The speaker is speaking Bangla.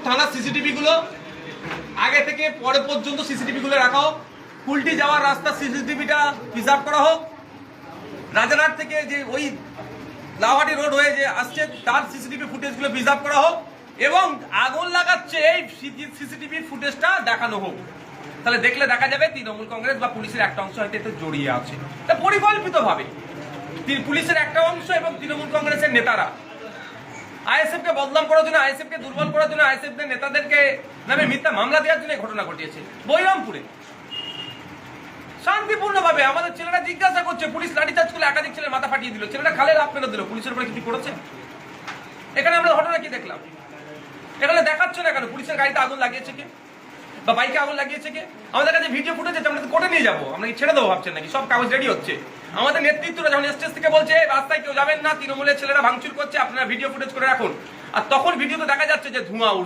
থানার সিসিটিভি গুলো আগে থেকে পরে পর্যন্ত সিসিটিভি গুলো রাখা হোক, কুলটি যাওয়ার রাস্তার সিসিটিভিটা প্রিজার্ভ করা হোক, রাজারহাট থেকে যে ওই লাউহাটি রোড হয়ে যে আসছে তার সিসিটিভি ফুটেজগুলো প্রিজার্ভ করা হোক এবং আগুন লাগাচ্ছে এই সিসিটিভি ফুটেজটা দেখানো হোক। তাহলে দেখলে দেখা যাবে তৃণমূল কংগ্রেস বা পুলিশের একটা অংশ হয়তো এতে জড়িয়ে আছে, তা পরিকল্পিতভাবে পুলিশের একটা অংশ এবং তৃণমূল কংগ্রেসের নেতারা আইএসএফ কে বদনাম করার জন্য, আইএসএফ কে দুর্বল করার জন্য, আইএসএফ এর নেতাদেরকে নামে মিথ্যা মামলা দেওয়ার জন্য ঘটনা ঘটিয়েছে। বৈরামপুরে শান্তিপূর্ণভাবে আমাদের ছেলেরা জিজ্ঞাসা করছে, পুলিশ লাঠিচার্জ করলে একাধিক ছেলের মাথা ফাটিয়ে দিল, ছেলেরা খালে লাফ মেরে দিল, পুলিশের উপরে কিছু করেছে? এখানে আমরা ঘটনা কি দেখলাম? এখানে দেখাচ্ছে না কেন পুলিশের গাড়িতে আগুন লাগিয়েছে কে বা বাইকে আগুন লাগিয়েছে কে? আমাদের কাছে ভিডিও ফুটেজ আছে, আমরা তো কোর্টে নিয়ে যাবো, আমরা কি ছেড়ে দেবো ভাবছেন নাকি? সব কাগজ রেডি হচ্ছে। আমাদের নেতৃত্বরা যখন স্টেজ থেকে বলছে রাস্তায় কেউ যাবেন না, তৃণমূলের ছেলেরা ভাঙচুর করছে, আপনারা ভিডিও ফুটেজ করে রাখুন, আর তখন ভিডিওতে দেখা যাচ্ছে যে ধোঁয়া উঠছে।